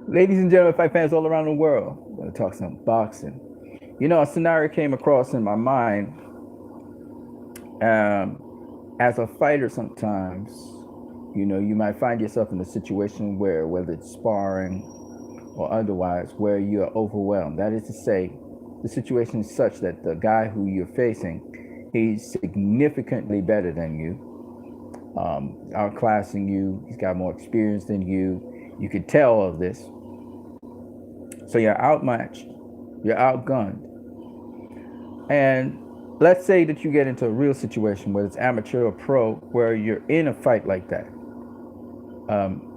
Ladies and gentlemen, fight fans all around the world, we're going to talk some boxing. You know, a scenario came across in my mind. As a fighter, sometimes, you know, you might find yourself in a situation where, whether it's sparring or otherwise, where you are overwhelmed. That is to say, the situation is such that the guy who you're facing, he's significantly better than you, outclassing you. He's got more experience than you. You can tell all of this. So you're outmatched, you're outgunned. And let's say that you get into a real situation, whether it's amateur or pro, where you're in a fight like that.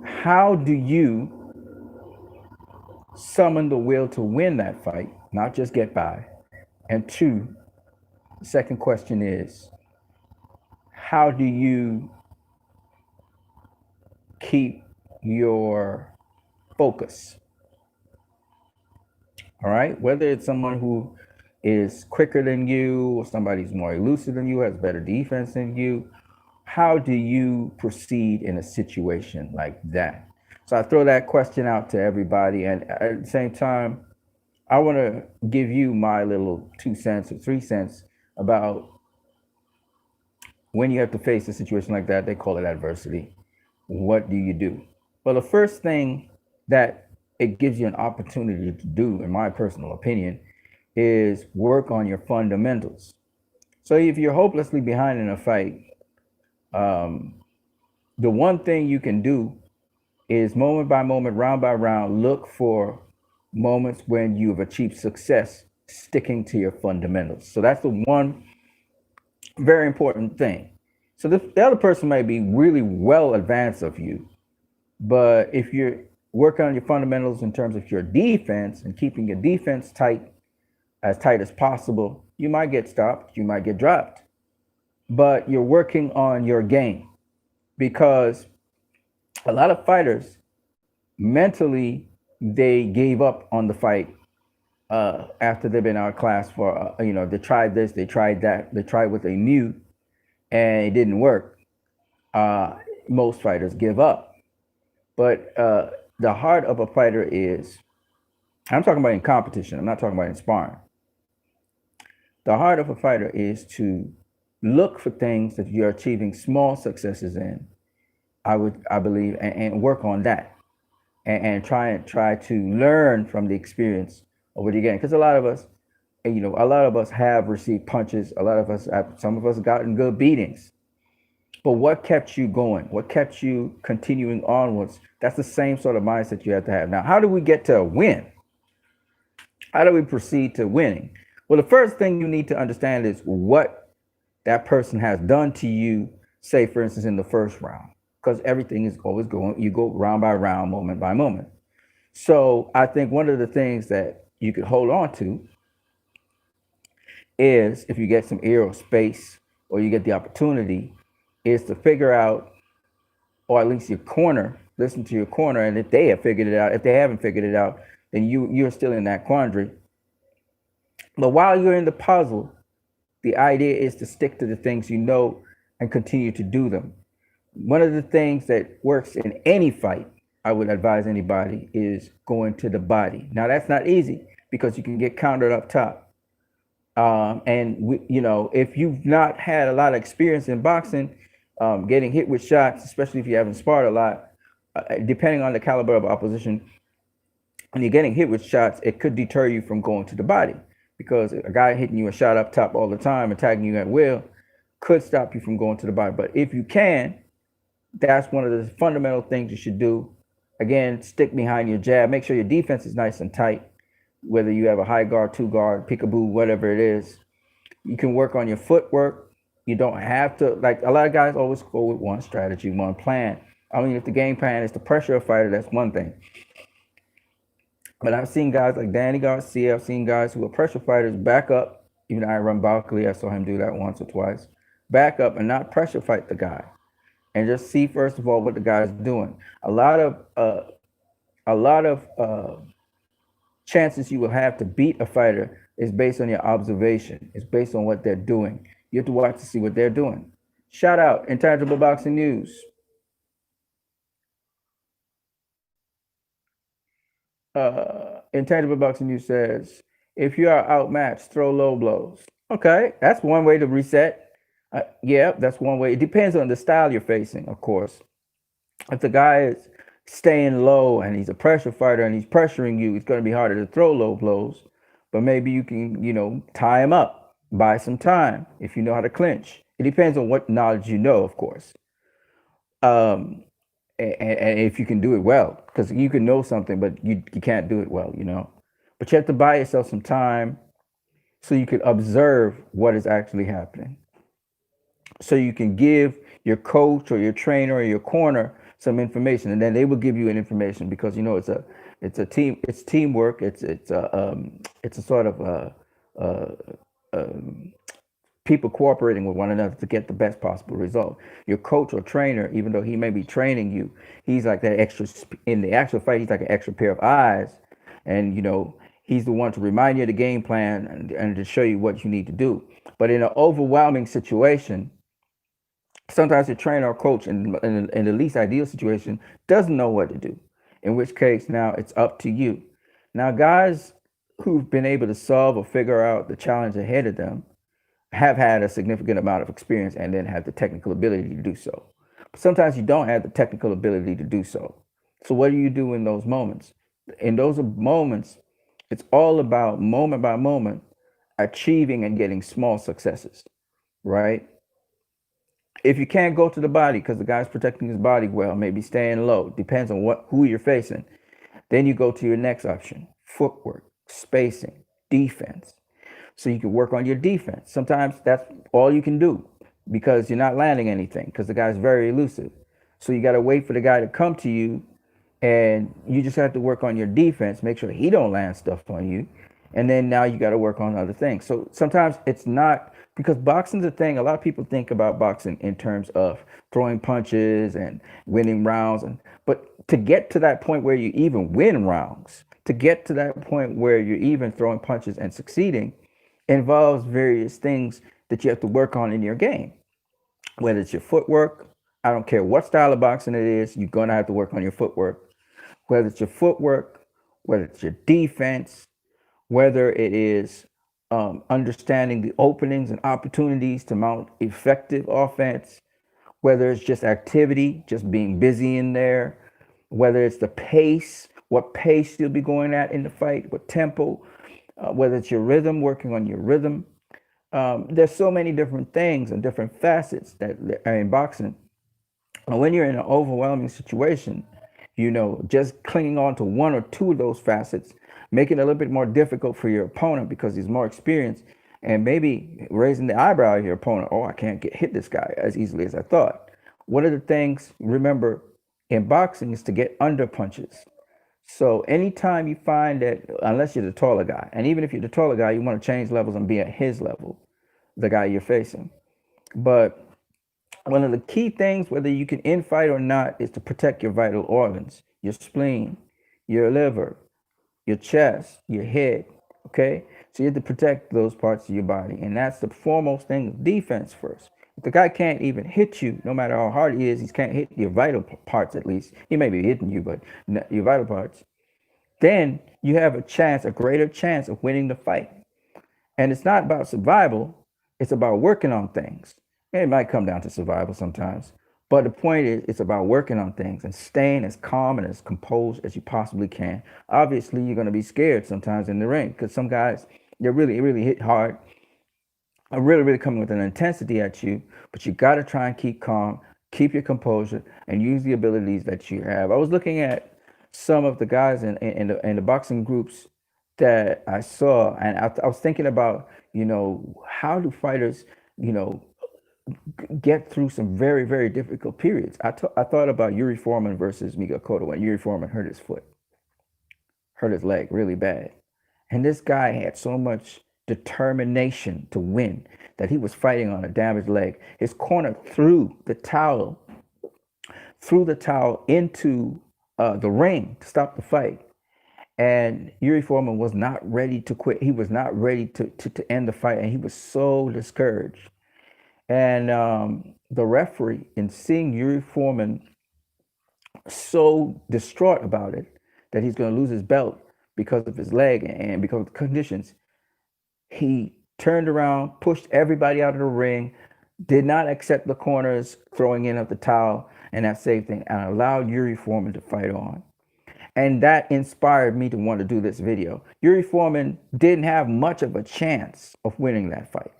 How do you summon the will to win that fight, not just get by? And two, the second question is, how do you keep your focus? All right, whether it's someone who is quicker than you or somebody who's more elusive than you, has better defense than you, how do you proceed in a situation like that? So I throw that question out to everybody, and at the same time, I want to give you my little 2 cents or 3 cents about when you have to face a situation like that. They call it adversity. What do you do? Well, the first thing that it gives you an opportunity to do, in my personal opinion, is work on your fundamentals. So if you're hopelessly behind in a fight, um, the one thing you can do is moment by moment, round by round, look for moments when you've achieved success sticking to your fundamentals. So that's the one very important thing. So the other person may be really well advanced of you, but if you're working on your fundamentals in terms of your defense and keeping your defense tight as possible, you might get stopped, you might get dropped, but you're working on your game, because a lot of fighters mentally, they gave up on the fight after they've been outclassed for they tried this, they tried that, they tried what they knew, and it didn't work. uh, Most fighters give up, but the heart of a fighter is, I'm talking about in competition, I'm not talking about in sparring. The heart of a fighter is to look for things that you're achieving small successes in, I believe, and work on that, and try to learn from the experience of what you're getting. Because a lot of us, a lot of us have received punches. A lot of us, some of us, have gotten good beatings. But what kept you going? What kept you continuing onwards? That's the same sort of mindset you have to have. Now, how do we get to a win? How do we proceed to winning? Well, the first thing you need to understand is what that person has done to you, say, for instance, in the first round, because everything is always going, you go round by round, moment by moment. So I think one of the things that you could hold on to is, if you get some ear or space, or you get the opportunity, is to figure out, or at least your corner, listen to your corner, and if they have figured it out, if they haven't figured it out, then you're still in that quandary. But while you're in the puzzle, the idea is to stick to the things you know and continue to do them. One of the things that works in any fight, I would advise anybody, is going to the body. Now, that's not easy because you can get countered up top. If you've not had a lot of experience in boxing, getting hit with shots, especially if you haven't sparred a lot, depending on the caliber of opposition, when you're getting hit with shots, it could deter you from going to the body, because a guy hitting you a shot up top all the time, attacking you at will, could stop you from going to the body. But if you can, that's one of the fundamental things you should do. Again, stick behind your jab. Make sure your defense is nice and tight, whether you have a high guard, two guard, peekaboo, whatever it is. You can work on your footwork. You don't have to, like a lot of guys always go with one strategy, one plan. I mean, if the game plan is to pressure a fighter, that's one thing. But I've seen guys like Danny Garcia, I've seen guys who are pressure fighters back up. Even Iron Barkley, I saw him do that once or twice. Back up and not pressure fight the guy, and just see first of all what the guy's doing. A lot of chances you will have to beat a fighter is based on your observation. It's based on what they're doing. You have to watch to see what they're doing. Shout out Intangible Boxing News. Intangible boxing you says, if you are outmatched, throw low blows. Okay, that's one way to reset. Yeah, that's one way. It depends on the style you're facing, of course. If the guy is staying low and he's a pressure fighter and he's pressuring you, it's going to be harder to throw low blows. But maybe you can, tie him up, buy some time if you know how to clinch. It depends on what knowledge you know, of course. Um, and if you can do it well, because you can know something, but you can't do it well. But you have to buy yourself some time so you can observe what is actually happening. So you can give your coach or your trainer or your corner some information, and then they will give you an information because it's a team, it's teamwork, it's a sort of people cooperating with one another to get the best possible result. Your coach or trainer, even though he may be training you, he's like that extra in the actual fight. He's like an extra pair of eyes, and he's the one to remind you of the game plan and to show you what you need to do. But in an overwhelming situation, sometimes the trainer or coach in the least ideal situation doesn't know what to do, in which case now it's up to you. Now, guys who've been able to solve or figure out the challenge ahead of them have had a significant amount of experience and then have the technical ability to do so. But sometimes you don't have the technical ability to do so. So what do you do in those moments? In those moments, it's all about moment by moment achieving and getting small successes, right? If you can't go to the body because the guy's protecting his body well, maybe staying low, depends on who you're facing. Then you go to your next option: footwork, spacing, defense. So you can work on your defense. Sometimes that's all you can do because you're not landing anything because the guy's very elusive. So you got to wait for the guy to come to you, and you just have to work on your defense, make sure he don't land stuff on you, and then now you got to work on other things. So sometimes it's not, because boxing's a thing. A lot of people think about boxing in terms of throwing punches and winning rounds, but to get to that point where you even win rounds, to get to that point where you're even throwing punches and succeeding, involves various things that you have to work on in your game. Whether it's your footwork, I don't care what style of boxing it is, you're going to have to work on your footwork. Whether it's your footwork, whether it's your defense, whether it is understanding the openings and opportunities to mount effective offense, whether it's just activity, just being busy in there, whether it's the pace, what pace you'll be going at in the fight, what tempo, whether it's your rhythm, working on your rhythm. There's so many different things and different facets that are in boxing. And when you're in an overwhelming situation, just clinging on to one or two of those facets, make it a little bit more difficult for your opponent because he's more experienced, and maybe raising the eyebrow of your opponent. Oh, I can't hit this guy as easily as I thought. One of the things, remember, in boxing is to get under punches. So anytime you find that, unless you're the taller guy, and even if you're the taller guy, you want to change levels and be at his level, the guy you're facing. But one of the key things, whether you can infight or not, is to protect your vital organs, your spleen, your liver, your chest, your head. Okay? So you have to protect those parts of your body. And that's the foremost thing of defense first. If the guy can't even hit you, no matter how hard he is, he can't hit your vital parts at least. He may be hitting you, but your vital parts. Then you have a greater chance of winning the fight. And it's not about survival, it's about working on things. And it might come down to survival sometimes. But the point is, it's about working on things and staying as calm and as composed as you possibly can. Obviously, you're going to be scared sometimes in the ring because some guys, they really, really hit hard, are really, really coming with an intensity at you. But you got to try and keep calm, keep your composure, and use the abilities that you have. I was looking at some of the guys in the boxing groups that I saw, and I was thinking about, how do fighters, you know, get through some very, very difficult periods. I thought about Yuri Foreman versus Miguel Cotto when Yuri Foreman hurt his foot, hurt his leg really bad. And this guy had so much determination to win that he was fighting on a damaged leg. His corner threw the towel into the ring to stop the fight. And Yuri Foreman was not ready to quit. He was not ready to end the fight. And he was so discouraged. And the referee, in seeing Yuri Foreman so distraught about it, that he's going to lose his belt because of his leg and because of the conditions, he turned around, pushed everybody out of the ring, did not accept the corners throwing in of the towel and that same thing, and allowed Yuri Foreman to fight on. And that inspired me to want to do this video. Yuri Foreman didn't have much of a chance of winning that fight.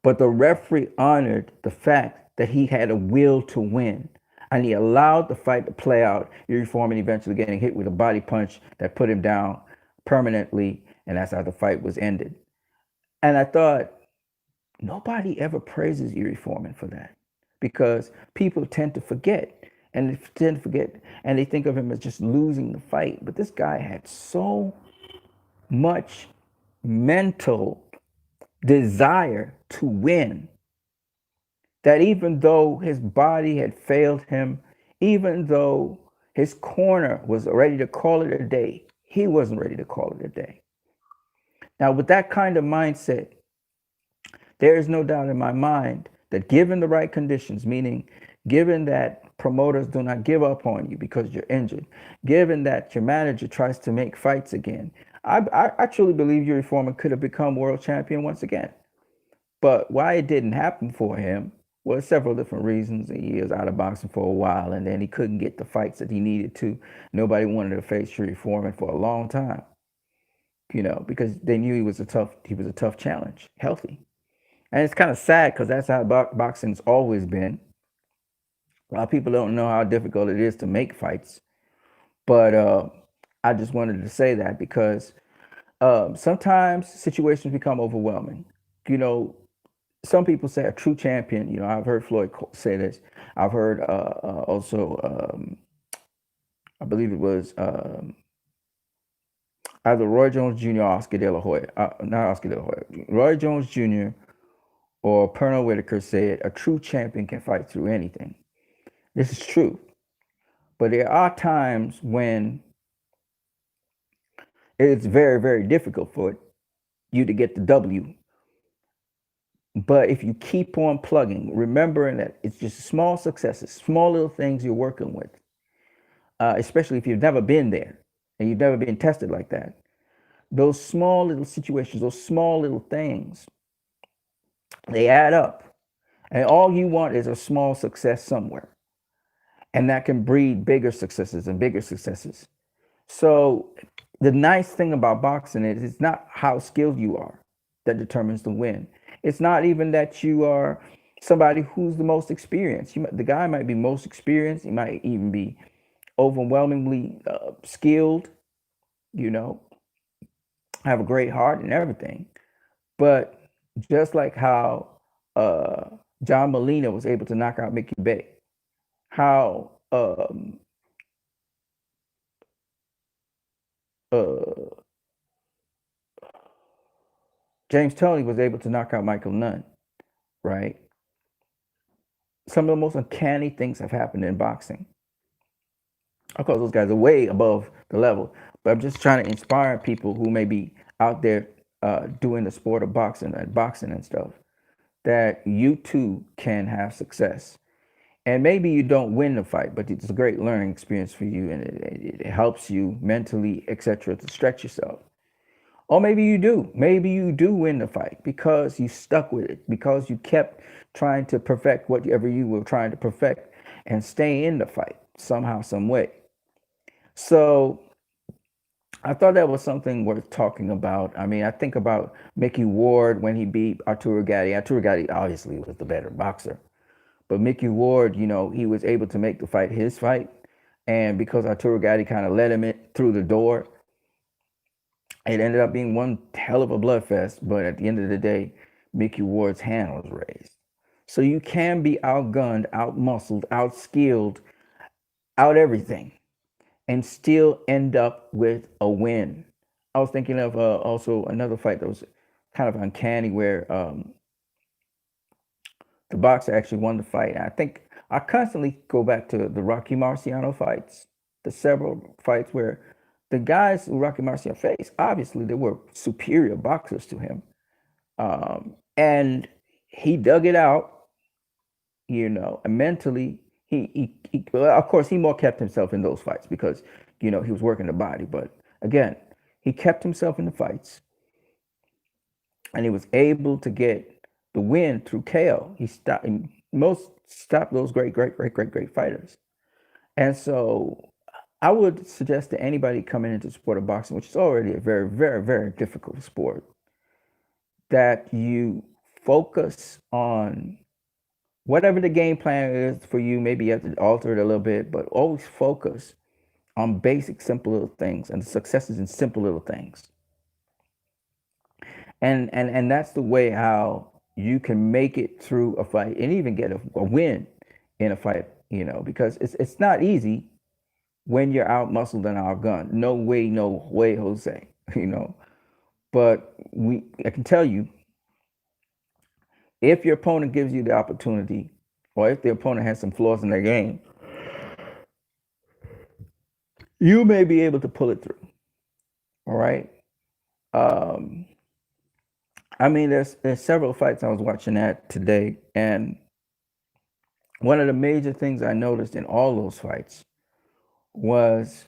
But the referee honored the fact that he had a will to win. And he allowed the fight to play out. Yuri Foreman eventually getting hit with a body punch that put him down permanently. And that's how the fight was ended. And I thought, nobody ever praises Yuri Foreman for that, because people tend to forget. And they tend to forget. And they think of him as just losing the fight. But this guy had so much mental desire to win that even though his body had failed him, even though his corner was ready to call it a day, he wasn't ready to call it a day. Now, with that kind of mindset, there is no doubt in my mind that given the right conditions, meaning given that promoters do not give up on you because you're injured, given that your manager tries to make fights again, I truly believe Yuri Foreman could have become world champion once again. But why it didn't happen for him was several different reasons. He was out of boxing for a while, and then he couldn't get the fights that he needed to. Nobody wanted to face Yuri Foreman for a long time, because they knew he was a tough challenge, healthy. And it's kind of sad because that's how boxing's always been. A lot of people don't know how difficult it is to make fights, but I just wanted to say that because sometimes situations become overwhelming. Some people say a true champion. I've heard Floyd say this. I've heard also, I believe it was either Roy Jones Jr. or Oscar De La Hoya, not Oscar De La Hoya, Roy Jones Jr. or Pernell Whitaker said a true champion can fight through anything. This is true. But there are times when it's very, very difficult for you to get the W. But if you keep on plugging, remembering that it's just small successes, small little things you're working with, especially if you've never been there and you've never been tested like that, those small little situations, those small little things, they add up. And all you want is a small success somewhere. And that can breed bigger successes and bigger successes. So the nice thing about boxing is it's not how skilled you are that determines the win. It's not even that you are somebody who's the most experienced. The guy might be most experienced. He might even be overwhelmingly skilled, have a great heart and everything. But just like how John Molina was able to knock out Mickey Bay, how James Toney was able to knock out Michael Nunn, right? Some of the most uncanny things have happened in boxing. Of course, those guys are way above the level, but I'm just trying to inspire people who may be out there doing the sport of boxing and stuff, that you too can have success. And maybe you don't win the fight, but it's a great learning experience for you, and it helps you mentally, etc., to stretch yourself. Or maybe you do. Maybe you do win the fight because you stuck with it, because you kept trying to perfect whatever you were trying to perfect and stay in the fight somehow, some way. So I thought that was something worth talking about. I mean, I think about Mickey Ward when he beat Arturo Gatti. Arturo Gatti obviously was the better boxer. But Mickey Ward, he was able to make the fight his fight. And because Arturo Gatti kind of let him in through the door, it ended up being one hell of a bloodfest. But at the end of the day, Mickey Ward's hand was raised. So you can be outgunned, outmuscled, outskilled, out everything, and still end up with a win. I was thinking of also another fight that was kind of uncanny where the boxer actually won the fight. And I think I constantly go back to the Rocky Marciano fights, the several fights where the guys who Rocky Marciano faced, obviously they were superior boxers to him. And he dug it out, and mentally Well, of course, he more kept himself in those fights because he was working the body. But again, he kept himself in the fights, and he was able to get the win through KO. He stopped those great fighters. And so I would suggest to anybody coming into the sport of boxing, which is already a very, very, very difficult sport, that you focus on whatever the game plan is for you. Maybe you have to alter it a little bit, but always focus on basic, simple little things and the successes in simple little things. And that's the way how you can make it through a fight and even get a win in a fight, because it's not easy when you're out muscled and outgunned. No way, Jose, But I can tell you, if your opponent gives you the opportunity, or if the opponent has some flaws in their game, you may be able to pull it through. All right. Um, I mean, there's several fights I was watching that today, and one of the major things I noticed in all those fights was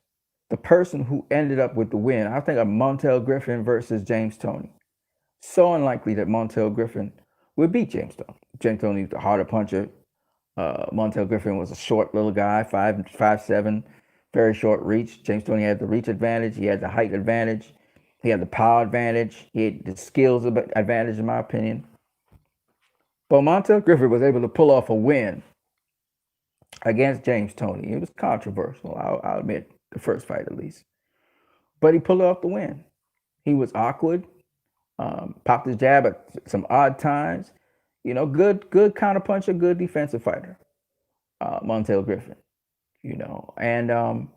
the person who ended up with the win. I think of Montel Griffin versus James Toney. So unlikely that Montel Griffin would beat James Toney. James Toney was the harder puncher. Montel Griffin was a short little guy, 5'7", very short reach. James Toney had the reach advantage. He had the height advantage. He had the power advantage. He had the skills advantage, in my opinion. But Montel Griffin was able to pull off a win against James Toney. It was controversial, I'll admit, the first fight at least. But he pulled off the win. He was awkward, popped his jab at some odd times. Good counter puncher, good defensive fighter, Montel Griffin. And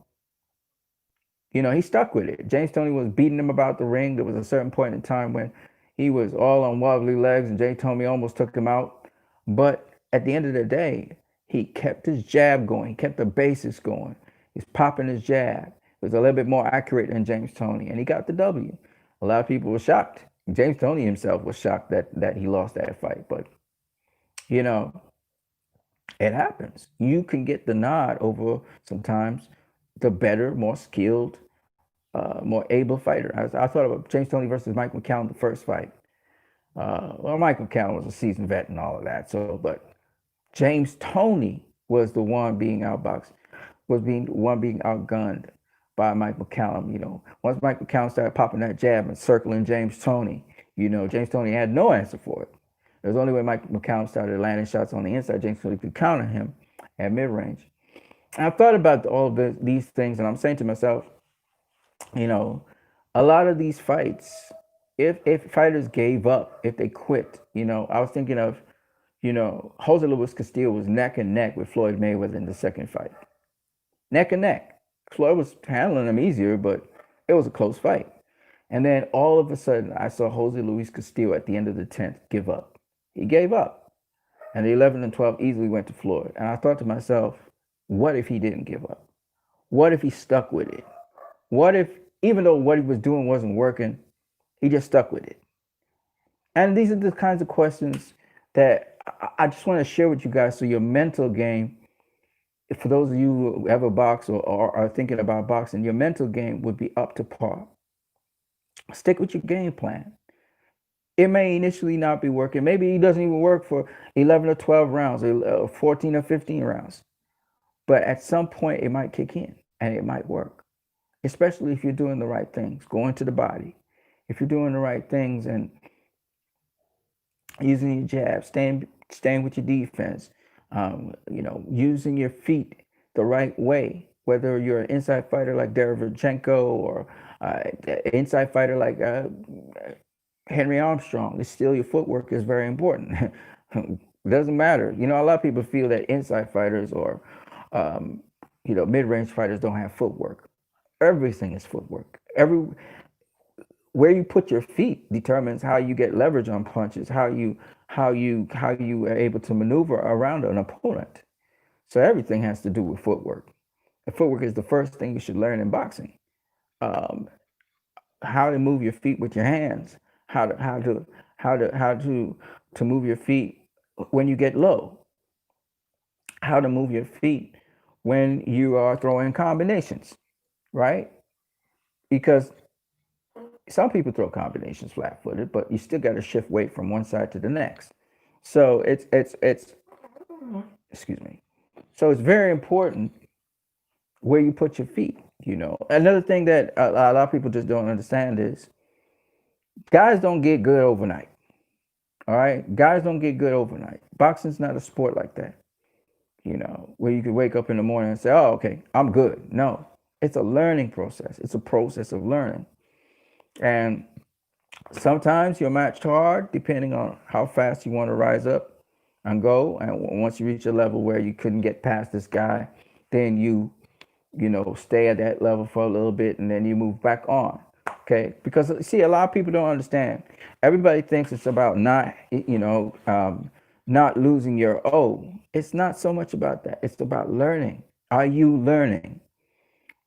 he stuck with it. James Toney was beating him about the ring. There was a certain point in time when he was all on wobbly legs, and James Toney almost took him out. But at the end of the day, he kept his jab going. He kept the bases going. He's popping his jab. It was a little bit more accurate than James Toney, and he got the W. A lot of people were shocked. James Toney himself was shocked that he lost that fight. But, it happens. You can get the nod over sometimes the better, more skilled, more able fighter. I thought about James Toney versus Mike McCallum, the first fight. Well, Mike McCallum was a seasoned vet and all of that. But James Toney was the one being outboxed, being outgunned by Mike McCallum. Once Mike McCallum started popping that jab and circling James Toney, James Toney had no answer for it. It was only when Mike McCallum started landing shots on the inside, James Toney could counter him at mid-range. And I thought about all of these things, and I'm saying to myself, a lot of these fights, if fighters gave up, if they quit, I was thinking of, Jose Luis Castillo was neck and neck with Floyd Mayweather in the second fight. Neck and neck. Floyd was handling him easier, but it was a close fight. And then all of a sudden, I saw Jose Luis Castillo at the end of the 10th give up. He gave up. And the 11 and 12 easily went to Floyd. And I thought to myself, what if he didn't give up? What if he stuck with it? What if, even though what he was doing wasn't working, he just stuck with it? And these are the kinds of questions that I just want to share with you guys, so your mental game, for those of you who ever box or are thinking about boxing, your mental game would be up to par. Stick with your game plan. It may initially not be working. Maybe it doesn't even work for 11 or 12 rounds, or 14 or 15 rounds. But at some point, it might kick in and it might work, especially if you're doing the right things, going to the body. If you're doing the right things and using your jab, staying with your defense, using your feet the right way, whether you're an inside fighter like Derevchenko or inside fighter like Henry Armstrong, it's still your footwork is very important. It doesn't matter. A lot of people feel that inside fighters or mid-range fighters don't have footwork. Everything is footwork. Where you put your feet determines how you get leverage on punches, how you are able to maneuver around an opponent. So everything has to do with footwork. And footwork is the first thing you should learn in boxing. How to move your feet with your hands, how to move your feet when you get low. how to move your feet when you are throwing combinations, right? Because some people throw combinations flat footed, but you still got to shift weight from one side to the next. So it's excuse me. So it's very important where you put your feet. Another thing that a lot of people just don't understand is guys don't get good overnight. All right, guys don't get good overnight. Boxing's not a sport like that. Where you could wake up in the morning and say, "Oh, okay, I'm good." No, it's a learning process. It's a process of learning, and sometimes you're matched hard depending on how fast you want to rise up and go. And once you reach a level where you couldn't get past this guy, then you stay at that level for a little bit and then you move back on. Okay. Because see, a lot of people don't understand. Everybody thinks it's about not losing your O. It's not so much about that. It's about learning. Are you learning?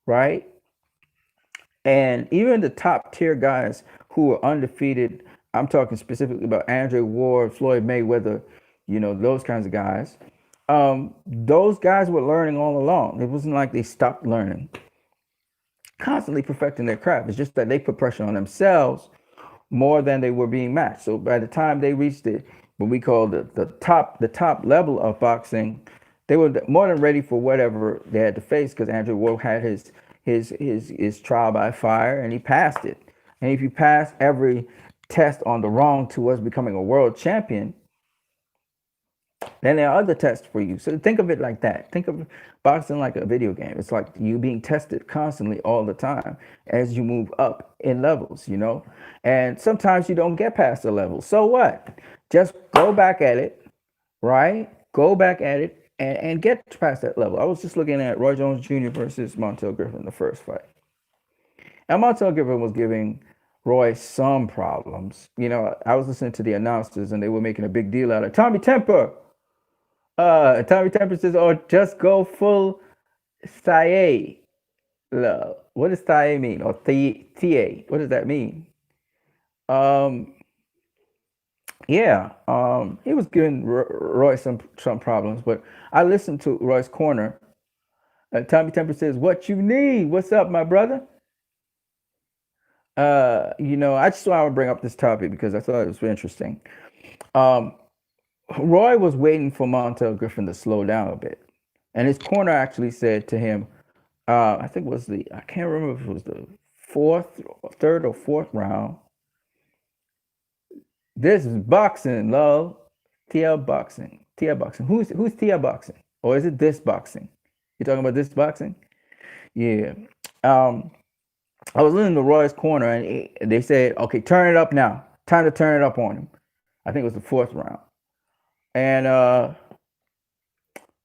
Right? And even the top tier guys who are undefeated, I'm talking specifically about Andre Ward, Floyd Mayweather, those kinds of guys. Those guys were learning all along. It wasn't like they stopped learning, constantly perfecting their craft. It's just that they put pressure on themselves more than they were being matched. So by the time they reached what we call the top level of boxing, they were more than ready for whatever they had to face because Andrew Ward had his trial by fire and he passed it. And if you pass every test on the wrong towards becoming a world champion, then there are other tests for you. So think of it like that. Think of boxing like a video game. It's like you being tested constantly all the time as you move up in levels. And sometimes you don't get past the level. So what? Just go back at it, right? Go back at it and get past that level. I was just looking at Roy Jones Jr. versus Montel Griffin, the first fight. And Montel Griffin was giving Roy some problems. I was listening to the announcers and they were making a big deal out of Tommy Temper. Tommy Temper says, "Oh, just go full Thaye. What does Thaye mean? Or Thea? What does that mean?" Um, yeah, he was giving Roy some problems, but I listened to Roy's corner. Tommy Temper says, "What you need? What's up, my brother?" I just want to bring up this topic because I thought it was interesting. Um, Roy was waiting for Montel Griffin to slow down a bit, and his corner actually said to him, I think it was I can't remember if it was the third or fourth round. This is boxing, love. TL boxing. TL boxing. Who's TL boxing? Or is it this boxing? You talking about this boxing? Yeah. Um, I was listening to Roy's corner and they said, okay, turn it up now. Time to turn it up on him. I think it was the fourth round. And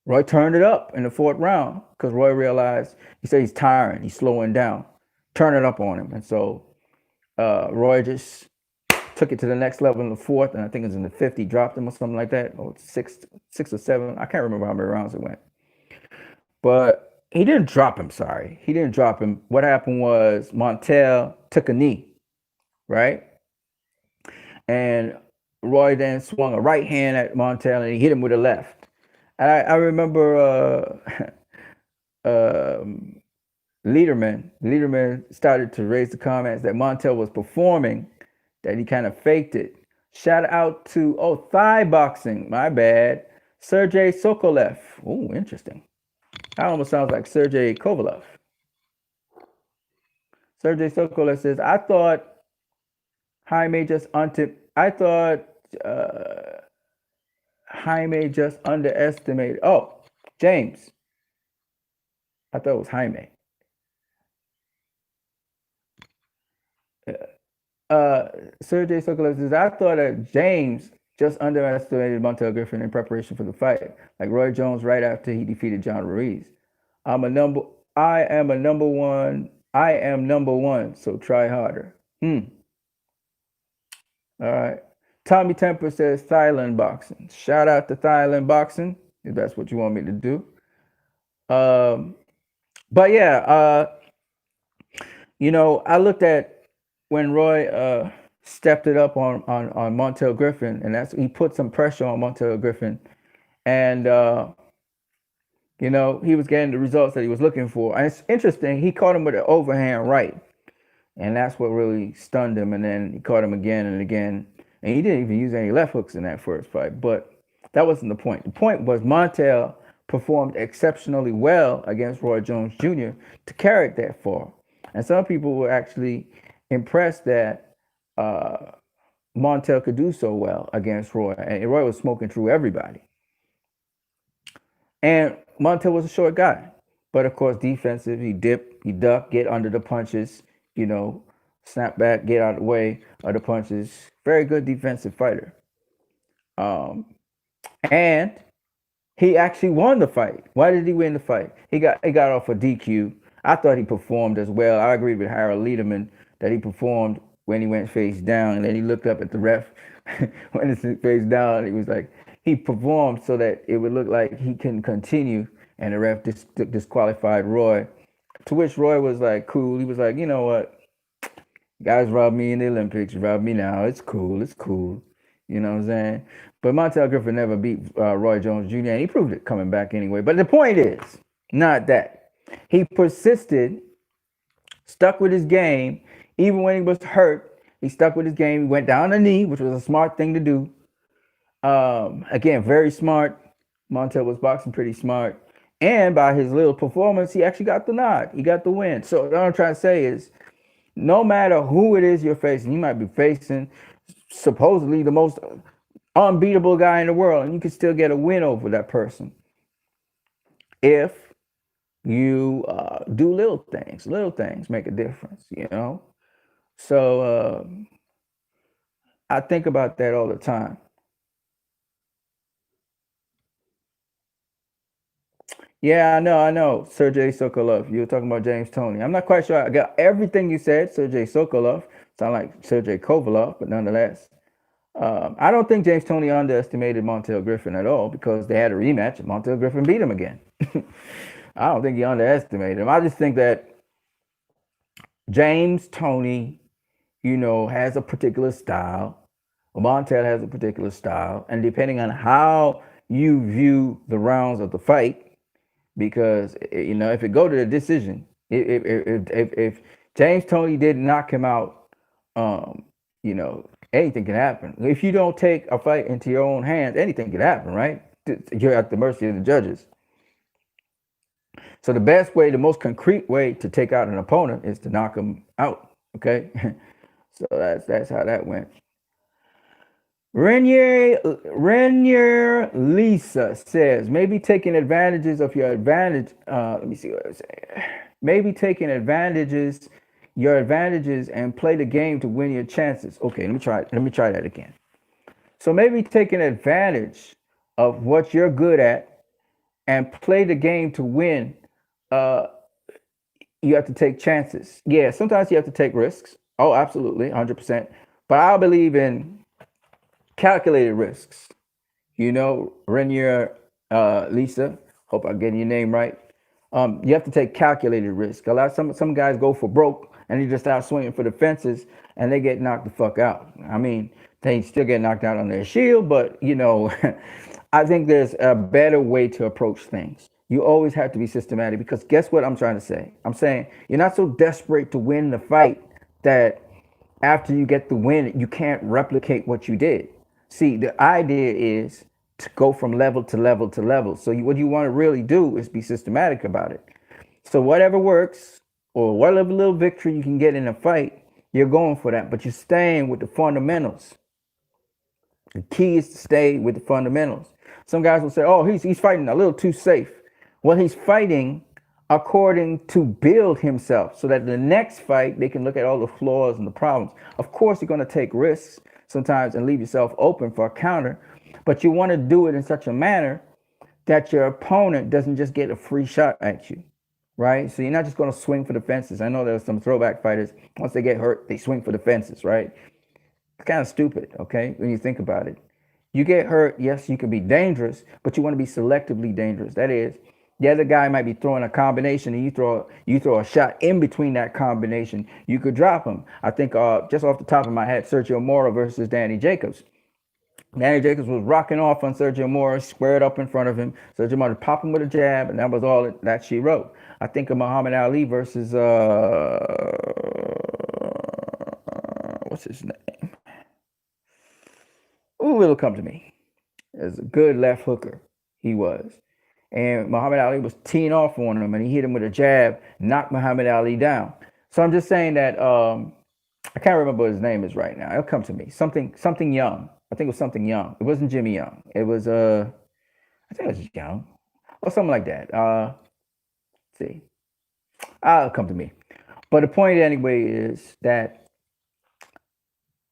Roy turned it up in the fourth round because Roy realized, he said he's tiring, he's slowing down. Turn it up on him. And so Roy just took it to the next level in the fourth, and I think it was in the fifth. He dropped him or something like that, or six or seven. I can't remember how many rounds it went. But he didn't drop him. Sorry, he didn't drop him. What happened was Montel took a knee, right, and Roy then swung a right hand at Montel, and he hit him with a left. And I remember Lederman started to raise the comments that Montel was performing, that he kind of faked it. Shout out to thigh boxing. My bad, Sergey Sokolev. Oh, interesting. That almost sounds like Sergey Kovalev. Sergey Sokolev says, "I thought Jaime just I thought Jaime just underestimated." Oh, James. I thought it was Jaime. Sergey Sokolev says, "I thought that James just underestimated Montel Griffin in preparation for the fight, like Roy Jones right after he defeated John Ruiz. I'm a number. I am a number one. I am number one. So try harder." All right. Tommy Temper says Thailand boxing. Shout out to Thailand boxing if that's what you want me to do. Um, but yeah, I looked at when Roy stepped it up on Montel Griffin, and he put some pressure on Montel Griffin, and He was getting the results that he was looking for. And it's interesting, he caught him with an overhand right. And that's what really stunned him. And then he caught him again and again. And he didn't even use any left hooks in that first fight. But that wasn't the point. The point was Montel performed exceptionally well against Roy Jones Jr. to carry it that far. And some people were actually impressed that Montel could do so well against Roy. And Roy was smoking through everybody. And Montel was a short guy. But of course, defensive, he dip, he duck, get under the punches, you know, snap back, get out of the way of the punches. Very good defensive fighter. Um, and he actually won the fight. Why did he win the fight? He got off a DQ. I thought he performed as well. I agreed with Harold Lederman that he performed when he went face down, and then he looked up at the ref when he face down. He was like, he performed so that it would look like he can continue, and the ref disqualified Roy. To which Roy was like, cool. He was like, you know what? Guys robbed me in the Olympics, robbed me now. It's cool. It's cool. You know what I'm saying? But Montel Griffin never beat Roy Jones Jr., and he proved it coming back anyway. But the point is not that. He persisted, stuck with his game, even when he was hurt. He stuck with his game. He went down the knee, which was a smart thing to do. Again, very smart. Montel was boxing pretty smart. And by his little performance, he actually got the nod. He got the win. So what I'm trying to say is, no matter who it is you're facing, you might be facing supposedly the most unbeatable guy in the world, and you can still get a win over that person if you do little things. Little things make a difference, So I think about that all the time. Yeah, I know. Sergey Sokolov. You were talking about James Toney. I'm not quite sure I got everything you said. Sergey Sokolov. Sound like Sergey Kovalov, but nonetheless. I don't think James Toney underestimated Montel Griffin at all because they had a rematch and Montel Griffin beat him again. I don't think he underestimated him. I just think that James Toney, has a particular style. Montel has a particular style. And depending on how you view the rounds of the fight, because if it go to the decision, if James Toney didn't knock him out, anything can happen. If you don't take a fight into your own hands, anything can happen, right? You're at the mercy of the judges. So the best way, the most concrete way to take out an opponent is to knock him out. Okay, so that's how that went. Renier Lisa says, maybe taking advantages of your advantage. Let me see what I say. Maybe taking your advantages and play the game to win your chances. Okay, let me try that again. So maybe taking advantage of what you're good at and play the game to win. You have to take chances. Yeah, sometimes you have to take risks. Oh, absolutely, 100%. But I believe in calculated risks. Renier Lisa, hope I'm getting your name right. You have to take calculated risk. Some guys go for broke and they just start swinging for the fences and they get knocked the fuck out. I mean, they still get knocked out on their shield, but I think there's a better way to approach things. You always have to be systematic because guess what I'm trying to say? I'm saying you're not so desperate to win the fight that after you get the win, you can't replicate what you did. See, the idea is to go from level to level to level. So what you want to really do is be systematic about it. So whatever works or whatever little victory you can get in a fight, you're going for that, but you're staying with the fundamentals. The key is to stay with the fundamentals. Some guys will say, oh, he's fighting a little too safe. Well, he's fighting according to build himself so that the next fight, they can look at all the flaws and the problems. Of course, you're going to take risks sometimes and leave yourself open for a counter, but you want to do it in such a manner that your opponent doesn't just get a free shot at you, right? So you're not just going to swing for the fences. I know there's some throwback fighters, once they get hurt, they swing for the fences, right? It's kind of stupid, okay, when you think about it. You get hurt, yes, you can be dangerous, but you want to be selectively dangerous. That is, the other guy might be throwing a combination and you throw a shot in between that combination. You could drop him. I think just off the top of my head, Sergio Mora versus Danny Jacobs. Danny Jacobs was rocking off on Sergio Mora, squared up in front of him. Sergio Mora popped him with a jab, and that was all that she wrote. I think of Muhammad Ali versus what's his name? Ooh, it'll come to me. As a good left hooker, he was. And Muhammad Ali was teeing off on him, and he hit him with a jab, knocked Muhammad Ali down. So I'm just saying that I can't remember what his name is right now. It'll come to me. Something Young. I think it was something Young. It wasn't Jimmy Young. It was I think it was Young or something like that. Let's see, it'll come to me. But the point anyway is that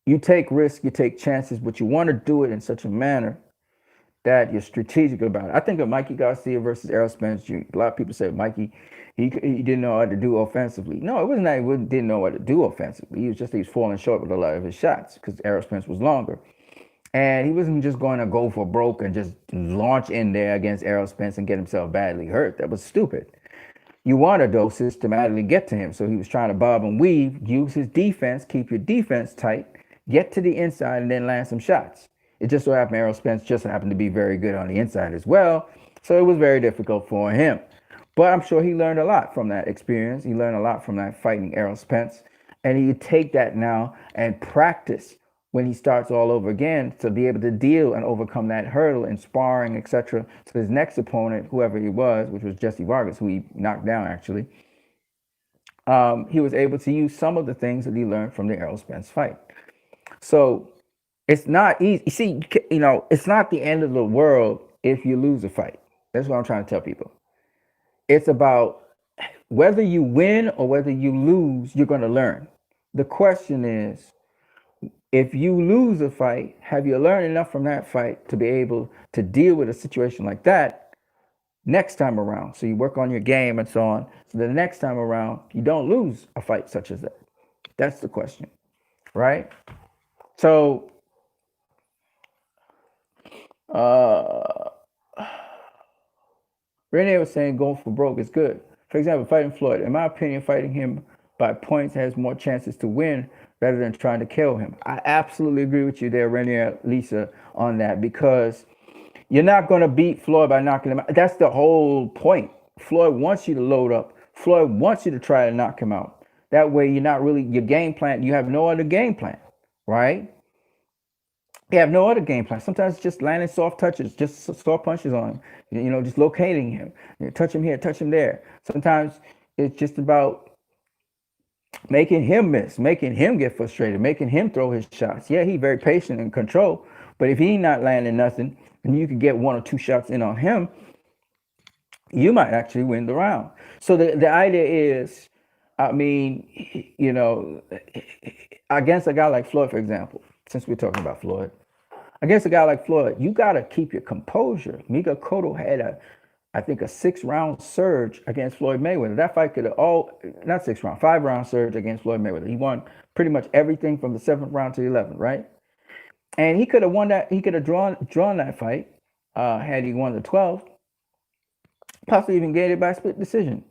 you take risks, you take chances, but you want to do it in such a manner that you're strategic about it. I think of Mikey Garcia versus Errol Spence Jr. A lot of people say Mikey, he didn't know what to do offensively. No, it wasn't that he didn't know what to do offensively. He was falling short with a lot of his shots because Errol Spence was longer. And he wasn't just going to go for broke and just launch in there against Errol Spence and get himself badly hurt. That was stupid. You want to, though, systematically get to him. So he was trying to bob and weave, use his defense, keep your defense tight, get to the inside, and then land some shots. It just so happened Errol Spence just happened to be very good on the inside as well. So it was very difficult for him. But I'm sure he learned a lot from that experience. He learned a lot from that fighting Errol Spence. And he take that now and practice when he starts all over again to be able to deal and overcome that hurdle in sparring, etc. to his next opponent, whoever he was, which was Jesse Vargas, who he knocked down actually. He was able to use some of the things that he learned from the Errol Spence fight. So it's not easy. You see, it's not the end of the world if you lose a fight. That's what I'm trying to tell people. It's about whether you win or whether you lose, you're going to learn. The question is, if you lose a fight, have you learned enough from that fight to be able to deal with a situation like that next time around? So you work on your game and so on. So the next time around, you don't lose a fight such as that. That's the question, right? So, Renee was saying going for broke is good. For example, fighting Floyd. In my opinion, fighting him by points has more chances to win rather than trying to kill him. I absolutely agree with you there, Renee, Lisa, on that, because you're not going to beat Floyd by knocking him out. That's the whole point. Floyd wants you to load up. Floyd wants you to try to knock him out. That way, you're not really, your game plan, you have no other game plan, right? You have no other game plan. Sometimes it's just landing soft touches, just soft punches on him, just locating him. Touch him here, touch him there. Sometimes it's just about making him miss, making him get frustrated, making him throw his shots. Yeah, he's very patient and control, but if he's not landing nothing and you can get one or two shots in on him, you might actually win the round. So the idea is, against a guy like Floyd, for example, since we're talking about Floyd, against a guy like Floyd, you got to keep your composure. Mika Cotto had I think a 6-round surge against Floyd Mayweather. That fight could have not 6-round, 5-round surge against Floyd Mayweather. He won pretty much everything from the 7th round to the 11th, right? And he could have won that. He could have drawn that fight had he won the 12th. Possibly even gained it by split decision.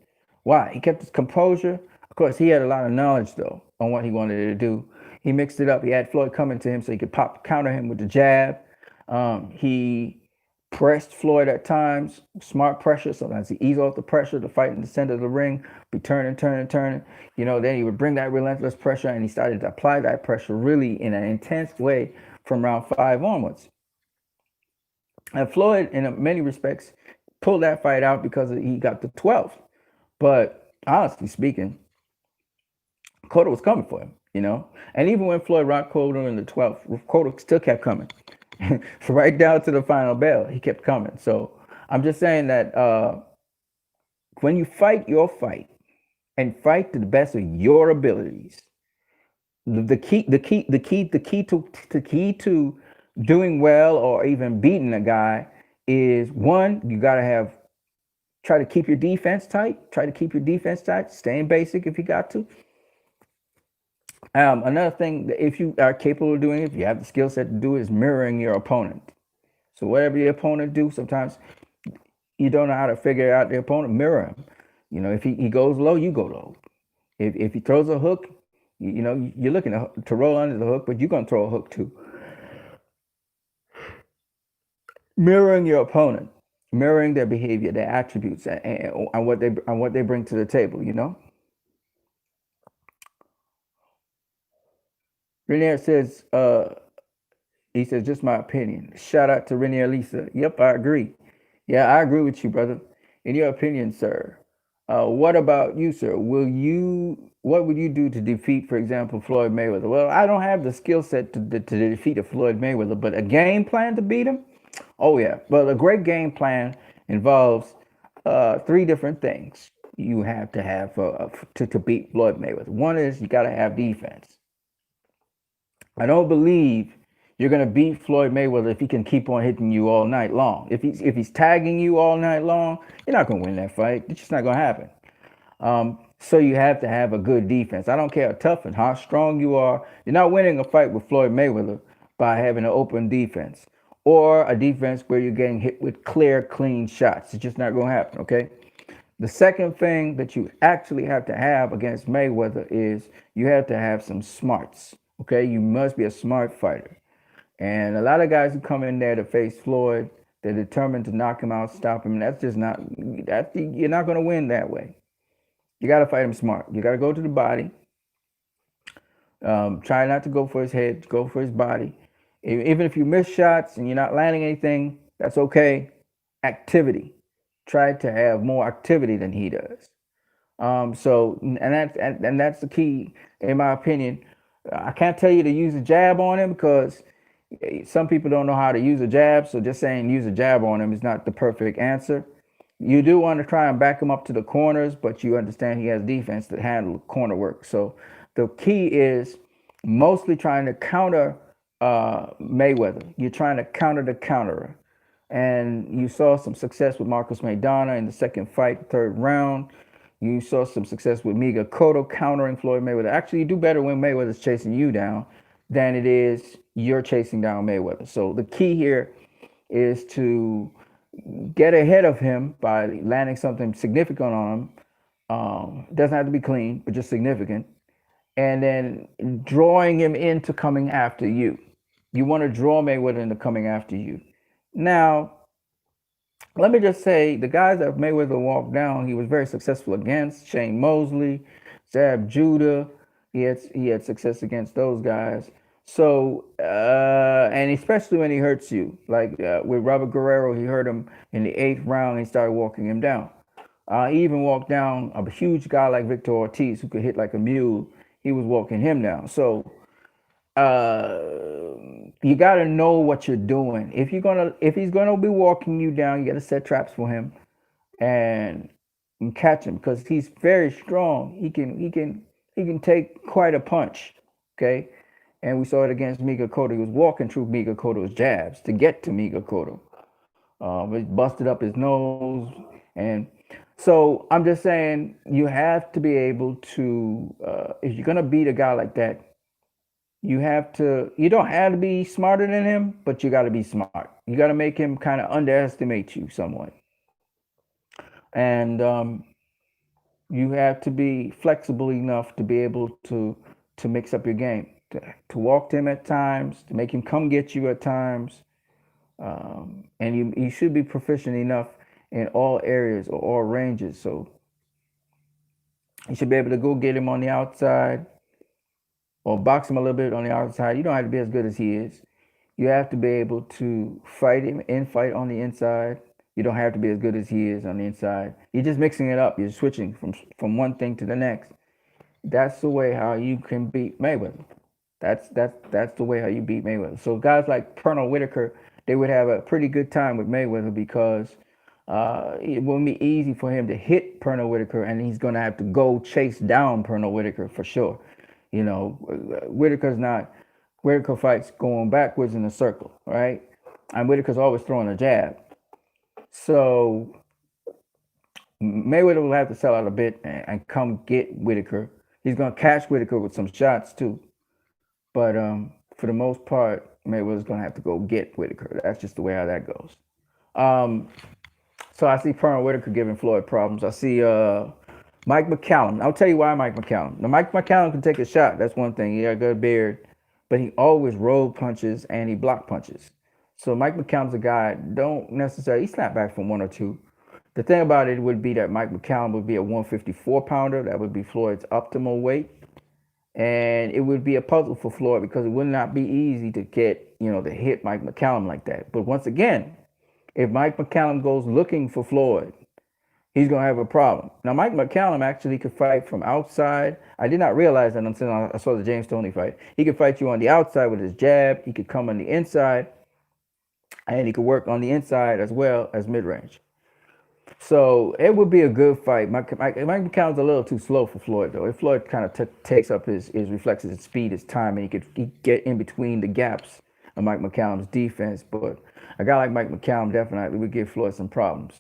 Why? He kept his composure. Of course, he had a lot of knowledge, though, on what he wanted to do. He mixed it up. He had Floyd coming to him so he could counter him with the jab. He pressed Floyd at times, smart pressure. Sometimes he eased off the pressure to fight in the center of the ring, be turning. Then he would bring that relentless pressure, and he started to apply that pressure really in an intense way from round 5 onwards. And Floyd, in many respects, pulled that fight out because he got the 12th. But honestly speaking, Cotto was coming for him, And even when Floyd rocked Cotto in the 12th, Cotto still kept coming. So right down to the final bell, he kept coming. So I'm just saying that when you fight your fight and fight to the best of your abilities, the key to doing well or even beating a guy is, one, you got to try to keep your defense tight. Staying basic if you got to. Another thing, if you are capable of doing it, if you have the skill set to do it, is mirroring your opponent. So whatever your opponent do, sometimes you don't know how to figure out the opponent, mirror him. If he goes low, you go low. If he throws a hook, you're looking to roll under the hook, but you're going to throw a hook too. Mirroring your opponent, mirroring their behavior, their attributes, and what they bring to the table. You know, Renier says, he says, just my opinion. Shout out to Renier Lisa. Yep, I agree. Yeah, I agree with you, brother. In your opinion, sir, what about you, sir? What would you do to defeat, for example, Floyd Mayweather? Well, I don't have the skill set to defeat a Floyd Mayweather, but a game plan to beat him? Oh, yeah. But a great game plan involves three different things you have to have to beat Floyd Mayweather. One is you got to have defense. I don't believe you're gonna beat Floyd Mayweather if he can keep on hitting you all night long. If he's tagging you all night long, you're not gonna win that fight. It's just not gonna happen. So you have to have a good defense. I don't care how tough and how strong you are. You're not winning a fight with Floyd Mayweather by having an open defense or a defense where you're getting hit with clear, clean shots. It's just not gonna happen. Okay. The second thing that you actually have to have against Mayweather is you have to have some smarts. Okay, you must be a smart fighter. And a lot of guys who come in there to face Floyd, they're determined to knock him out, stop him. That's just not you're not going to win that way. You got to fight him smart. You got to go to the body. Try not to go for his head. Go for his body. Even if you miss shots and you're not landing anything, that's okay. Activity. Try to have more activity than he does. And that's the key, in my opinion. I can't tell you to use a jab on him because some people don't know how to use a jab. So just saying use a jab on him is not the perfect answer. You do want to try and back him up to the corners, but you understand he has defense to handle corner work. So the key is mostly trying to counter Mayweather. You're trying to counter the counterer. And you saw some success with Marcus Maidana in the second fight, third round. You saw some success with Miga Cotto countering Floyd Mayweather. Actually, you do better when Mayweather's chasing you down than it is you're chasing down Mayweather. So the key here is to get ahead of him by landing something significant on him. Doesn't have to be clean, but just significant. And then drawing him into coming after you. You want to draw Mayweather into coming after you. Now, let me just say the guys that Mayweather walked down, he was very successful against Shane Mosley, Zab Judah. He had success against those guys. So and especially when he hurts you, like with Robert Guerrero, he hurt him in the eighth round. And he started walking him down. He even walked down a huge guy like Victor Ortiz, who could hit like a mule. He was walking him down. So uh, you got to know what you're doing. If he's gonna be walking you down, you got to set traps for him and, catch him because he's very strong. He can take quite a punch. Okay, and we saw it against Miga Cotto. He was walking through Miga Cotto's jabs to get to Miga Cotto. He busted up his nose, and so I'm just saying you have to be able to if you're gonna beat a guy like that, you don't have to be smarter than him, but you got to be smart. You got to make him kind of underestimate you somewhat. And you have to be flexible enough to be able to mix up your game, to walk to him at times, to make him come get you at times. And you should be proficient enough in all areas or all ranges. So you should be able to go get him on the outside or box him a little bit on the outside. You don't have to be as good as he is. You have to be able to fight him and fight on the inside. You don't have to be as good as he is on the inside. You're just mixing it up. You're switching from one thing to the next. That's the way how you can beat Mayweather. That's the way how you beat Mayweather. So guys like Pernell Whitaker, they would have a pretty good time with Mayweather because it won't be easy for him to hit Pernell Whitaker, and he's gonna have to go chase down Pernell Whitaker for sure. You know, Whitaker's not. Whitaker fights going backwards in a circle, right? And Whitaker's always throwing a jab. So Mayweather will have to sell out a bit and come get Whitaker. He's gonna catch Whitaker with some shots too, but for the most part, Mayweather's gonna have to go get Whitaker. That's just the way how that goes. Um, so I see Pernell Whitaker giving Floyd problems. I see Mike McCallum. I'll tell you why Mike McCallum. Now Mike McCallum can take a shot. That's one thing. He got a good beard, but he always roll punches and he block punches. So Mike McCallum's a guy, don't necessarily, he snapped back from 102. The thing about it would be that Mike McCallum would be a 154 pounder. That would be Floyd's optimal weight. And it would be a puzzle for Floyd because it would not be easy to get, to hit Mike McCallum like that. But once again, if Mike McCallum goes looking for Floyd, he's going to have a problem. Now, Mike McCallum actually could fight from outside. I did not realize that until I saw the James Toney fight. He could fight you on the outside with his jab. He could come on the inside, and he could work on the inside as well as mid-range. So it would be a good fight. Mike McCallum's a little too slow for Floyd, though. If Floyd kind of takes up his reflexes, his speed, his time, and he get in between the gaps of Mike McCallum's defense. But a guy like Mike McCallum definitely would give Floyd some problems.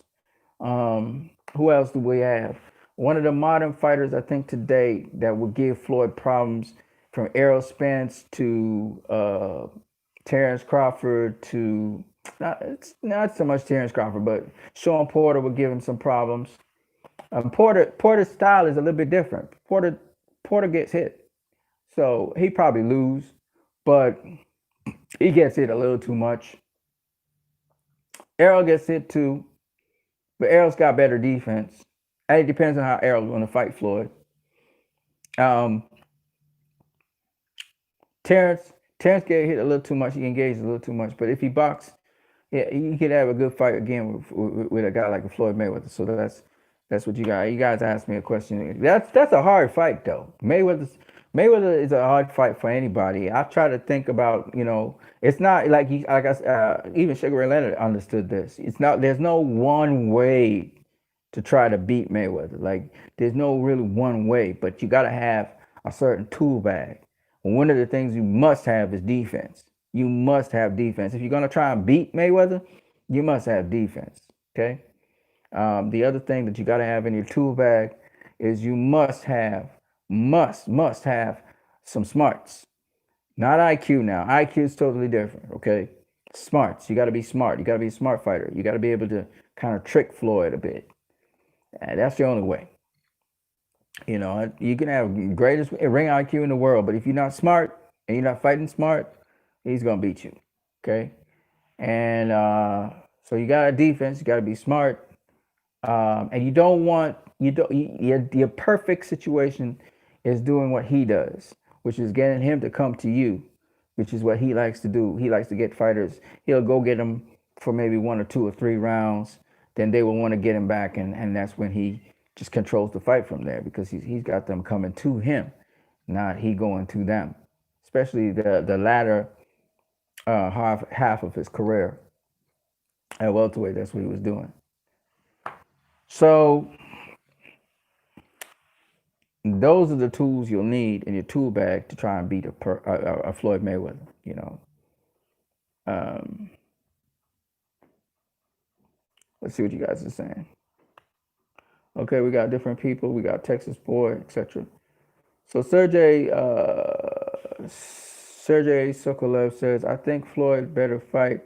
Who else do we have? One of the modern fighters, I think, today that would give Floyd problems, from Errol Spence to Terrence Crawford to it's not so much Terrence Crawford, but Sean Porter would give him some problems. Porter's style is a little bit different. Porter gets hit, so he probably lose, but he gets hit a little too much. Errol gets hit too, but Errol's got better defense. And it depends on how Errol's going to fight Floyd. Terrence get hit a little too much. He engages a little too much. But if he box, yeah, he could have a good fight again with a guy like a Floyd Mayweather. So that's what you got. You guys asked me a question. That's a hard fight though. Mayweather is a hard fight for anybody. I try to think about, it's not like even Sugar Ray Leonard understood this. It's not. There's no one way to try to beat Mayweather. Like there's no really one way, but you got to have a certain tool bag. One of the things you must have is defense. You must have defense. If you're going to try and beat Mayweather, you must have defense. Okay. The other thing that you got to have in your tool bag is you must have some smarts. Not IQ now. IQ is totally different. Okay. Smarts. You got to be smart. You got to be a smart fighter. You got to be able to kind of trick Floyd a bit. And that's the only way. You can have greatest ring IQ in the world, but if you're not smart and you're not fighting smart, he's gonna beat you. Okay, and so you got a defense. You got to be smart, and you don't want your perfect situation is doing what he does, which is getting him to come to you, which is what he likes to do. He likes to get fighters. He'll go get them for maybe 1 or 2 or 3 rounds. Then they will want to get him back, and that's when he just controls the fight from there because he's got them coming to him, not he going to them. Especially the latter half of his career at welterweight, that's what he was doing. So those are the tools you'll need in your tool bag to try and beat a Floyd Mayweather. Let's see what you guys are saying. Okay, we got different people. We got Texas Boy, etc. So Sergey Sokolev says, I think Floyd better fight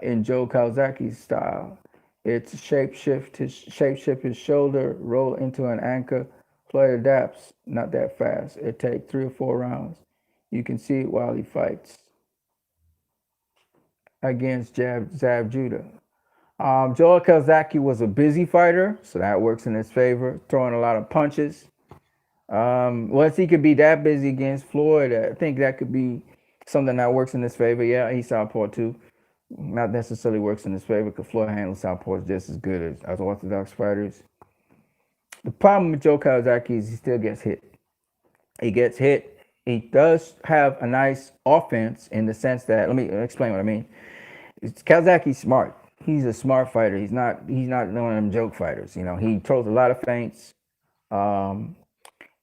in Joe Calzaki's style. It's shape-shift his shoulder, roll into an anchor. Floyd adapts, not that fast. It takes 3 or 4 rounds. You can see it while he fights against Zab Judah. Joe Calzaghe was a busy fighter, so that works in his favor, throwing a lot of punches. Once he could be that busy against Floyd, I think that could be something that works in his favor. Yeah, he's southpaw too. Not necessarily works in his favor because Floyd handles southpaws just as good as orthodox fighters. The problem with Joe Calzaghe is he still gets hit. He gets hit. He does have a nice offense in the sense that, let me explain what I mean. Calzaghe's smart. He's a smart fighter. He's not one of them joke fighters. He throws a lot of feints. And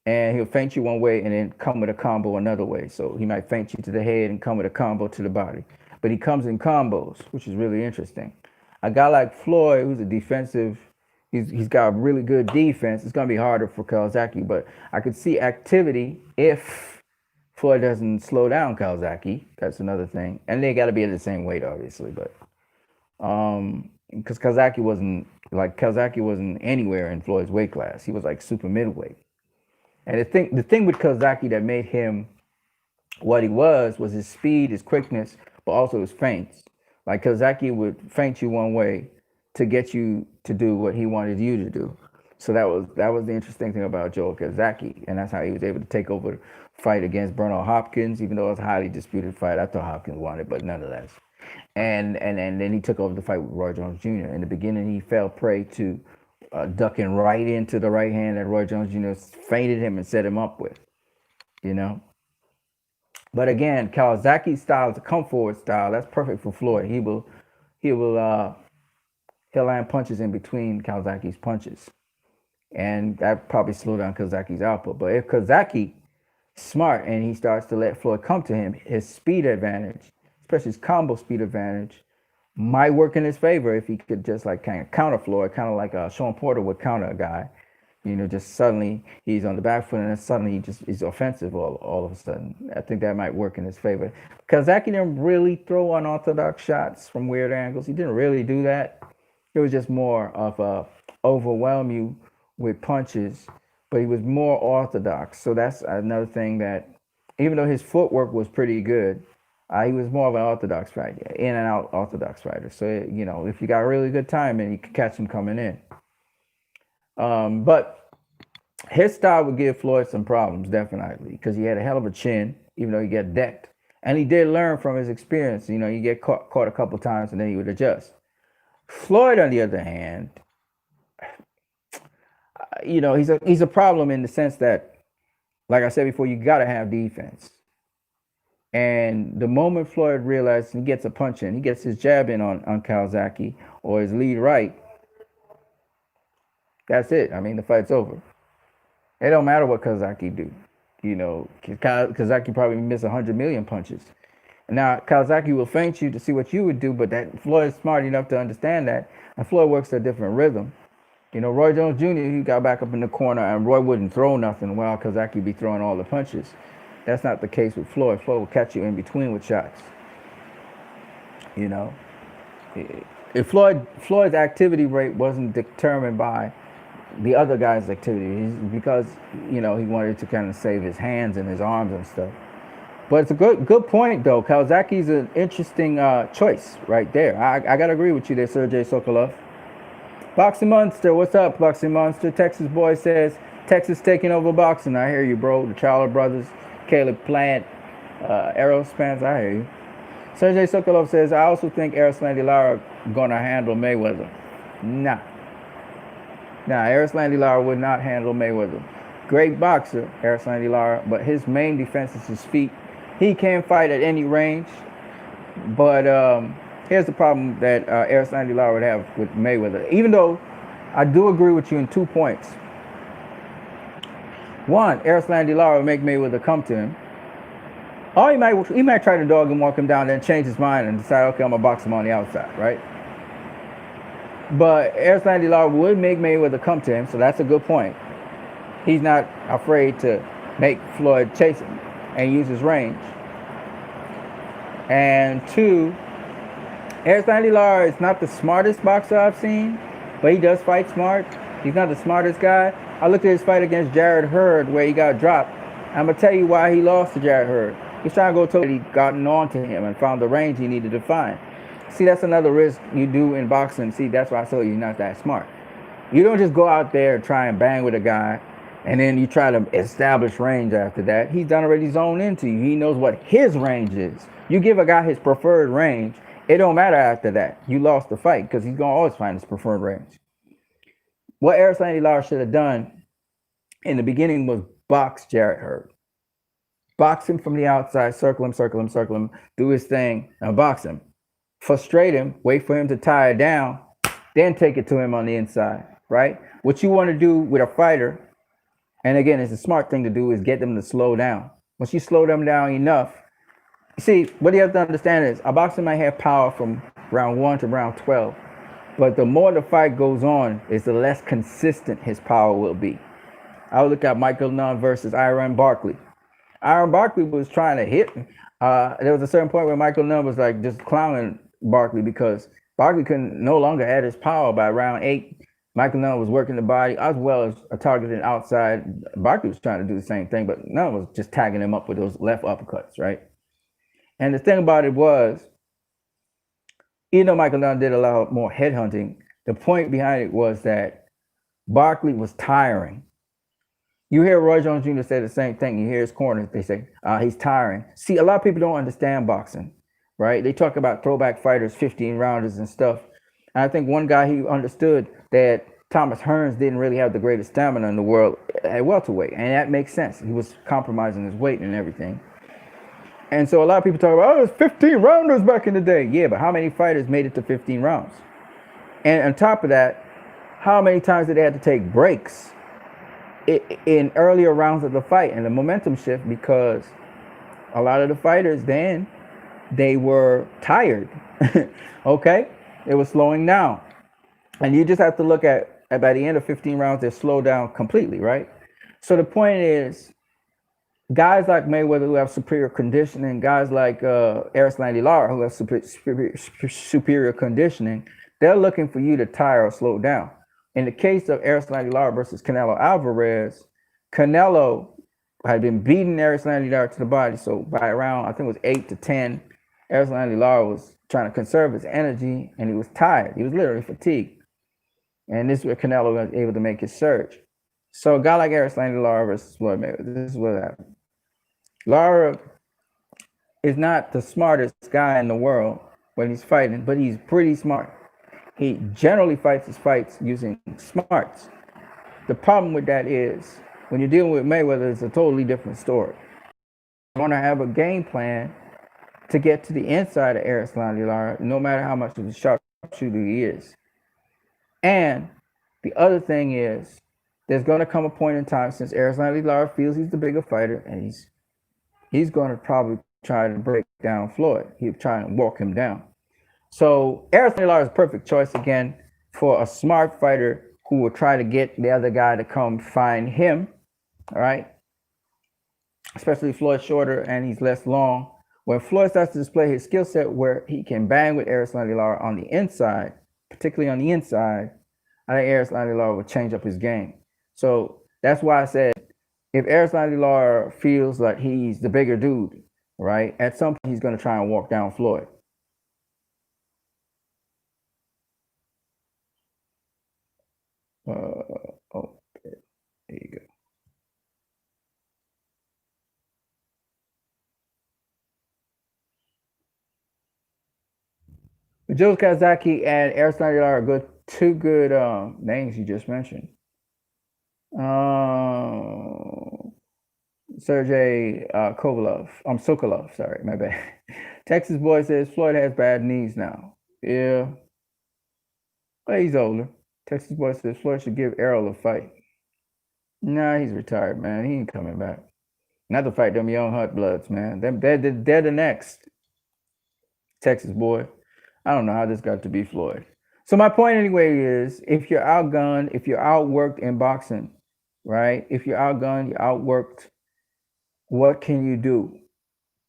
he'll feint you one way and then come with a combo another way. So he might feint you to the head and come with a combo to the body. But he comes in combos, which is really interesting. A guy like Floyd, who's a defensive, he's got really good defense. It's going to be harder for Calzaghe, but I could see activity if Floyd doesn't slow down Calzaghe. That's another thing. And they got to be at the same weight, obviously. But because Calzaghe wasn't anywhere in Floyd's weight class. He was like super middleweight. And the thing with Calzaghe that made him what he was his speed, his quickness, but also his feints. Like Kazaki would feint you one way to get you to do what he wanted you to do. So that was the interesting thing about Joe Kazaki, and that's how he was able to take over the fight against Bernard Hopkins, even though it was a highly disputed fight. I thought Hopkins won it, but nonetheless. And then he took over the fight with Roy Jones Jr. In the beginning, he fell prey to ducking right into the right hand that Roy Jones Jr. feinted him and set him up with. You know, but again, Kawasaki's style is a come forward style. That's perfect for Floyd. He will he'll land punches in between Kawasaki's punches, and that probably slow down Kawasaki's output. But if Kawasaki smart and he starts to let Floyd come to him, his speed advantage, especially his combo speed advantage, might work in his favor if he could just like kind of counter Floyd, kind of like Sean Porter would counter a guy. You know, just suddenly he's on the back foot and then suddenly he just is offensive all of a sudden. I think that might work in his favor. Kazaki didn't really throw unorthodox shots from weird angles. He didn't really do that. It was just more of a overwhelm you with punches, but he was more orthodox. So that's another thing that, even though his footwork was pretty good, he was more of an orthodox fighter, in and out orthodox fighter. So, you know, if you got really good timing, you could catch him coming in. But his style would give Floyd some problems, definitely, because he had a hell of a chin, even though he got decked. And he did learn from his experience. You know, you get caught a couple times and then he would adjust. Floyd, on the other hand, you know, he's a problem in the sense that, like I said before, you got to have defense. And the moment Floyd realizes he gets a punch in, he gets his jab in on Kawasaki or his lead right, that's it. I mean, the fight's over. It don't matter what Kawasaki do. You know, Kawasaki probably miss 100 million punches. Now, Kawasaki will feint you to see what you would do, but that Floyd's smart enough to understand that, and Floyd works a different rhythm. You know, Roy Jones Jr., he got back up in the corner, and Roy wouldn't throw nothing while Kawasaki be throwing all the punches. That's not the case with Floyd. Floyd will catch you in between with shots. You know, if Floyd's activity rate wasn't determined by the other guy's activity, because, you know, he wanted to kind of save his hands and his arms and stuff. But it's a good point, though. Kawasaki's an interesting choice right there. I got to agree with you there, Sergey Sokolov. Boxing Monster, what's up, Boxing Monster? Texas Boy says, Texas taking over boxing. I hear you, bro. The Charler brothers, Caleb Plant, Aerospans, I hear you. Sergey Sokolov says, I also think Erislandy Lara going to handle Mayweather. Nah, Erislandy Lara would not handle Mayweather. Great boxer, Erislandy Lara, but his main defense is his feet. He can fight at any range, but here's the problem that Erislandy Lara would have with Mayweather. Even though I do agree with you in 2 points. One, Erislandy Lara would make Mayweather come to him. Or he might try to dog him, walk him down, then change his mind and decide, okay, I'm going to box him on the outside, right? But Erislandy Lara would make Mayweather come to him, so that's a good point. He's not afraid to make Floyd chase him and use his range. And two, Erislandy Lara is not the smartest boxer I've seen, but he does fight smart. He's not the smartest guy. I looked at his fight against Jared Hurd where he got dropped. I'm going to tell you why he lost to Jared Hurd. He's trying to go totally gotten on to him and found the range he needed to find. See, that's another risk you do in boxing. See, that's why I told you you're not that smart. You don't just go out there and try and bang with a guy and then you try to establish range after that. He's done already zoned into you. He knows what his range is. You give a guy his preferred range, it don't matter after that. You lost the fight because he's going to always find his preferred range. What Erislandy Lara should have done in the beginning was box Jared Hurd. Box him from the outside, circle him, do his thing, and box him. Frustrate him, wait for him to tire down, then take it to him on the inside, right? What you want to do with a fighter, and again, it's a smart thing to do, is get them to slow down. Once you slow them down enough, see, what you have to understand is a boxer might have power from round 1 to round 12, but the more the fight goes on, is the less consistent his power will be. I would look at Michael Nunn versus Iron Barkley. Iron Barkley was trying to hit. There was a certain point where Michael Nunn was like just clowning Barkley because Barkley couldn't no longer add his power. By round 8, Michael Nunn was working the body as well as a targeting outside. Barkley was trying to do the same thing, but Nunn was just tagging him up with those left uppercuts, right? And the thing about it was, Even though Michael Dunn did a lot more headhunting, the point behind it was that Barkley was tiring. You hear Roy Jones Jr. say the same thing. You hear his corners, they say, he's tiring. See, a lot of people don't understand boxing, right? They talk about throwback fighters, 15 rounders and stuff. And I think one guy he understood that Thomas Hearns didn't really have the greatest stamina in the world at welterweight. And that makes sense. He was compromising his weight and everything. And so a lot of people talk about, oh, it's 15 rounders back in the day. Yeah, but how many fighters made it to 15 rounds? And on top of that, how many times did they have to take breaks in earlier rounds of the fight and the momentum shift, because a lot of the fighters then, they were tired. Okay, it was slowing down, and you just have to look at by the end of 15 rounds they slow down completely, right? So the point is, guys like Mayweather who have superior conditioning, guys like Arislandi Lara who have superior conditioning, they're looking for you to tire or slow down. In the case of Arislandi Lara versus Canelo Alvarez, Canelo had been beating Arislandi Lara to the body. So by around, I think it was 8 to 10, Arislandi Lara was trying to conserve his energy, and he was tired. He was literally fatigued. And this is where Canelo was able to make his surge. So a guy like Arislandi Lara versus Floyd Mayweather, this is what happened. Lara is not the smartest guy in the world when he's fighting, but he's pretty smart. He generally fights his fights using smarts. The problem with that is, when you're dealing with Mayweather, it's a totally different story. You want to have a game plan to get to the inside of Arislandi Lara, no matter how much of a sharpshooter he is. And the other thing is, there's going to come a point in time, since Arislandi Lara feels he's the bigger fighter, and he's going to probably try to break down Floyd. He'll try and walk him down. So Arislandi Lara is a perfect choice again for a smart fighter who will try to get the other guy to come find him. All right. Especially Floyd's shorter and he's less long. When Floyd starts to display his skill set where he can bang with Arislandi Lara on the inside, particularly on the inside, I think Arislandi Lara will change up his game. So that's why I said, if Arislandi Lara feels like he's the bigger dude, right, at some point he's going to try and walk down Floyd. Oh, there you go. Joe Kazaki and Arislandi Lara are good, two good names you just mentioned. Sergey Kovalov. Sokolov. Sorry, my bad. Texas boy says Floyd has bad knees now. Yeah, but he's older. Texas boy says Floyd should give Errol a fight. Nah, he's retired, man. He ain't coming back. Not to fight them young Hunt Bloods, man. They're the next. Texas boy. I don't know how this got to be Floyd. So my point anyway is, if you're outgunned, if you're outworked in boxing, right? If you're outgunned, you're outworked, what can you do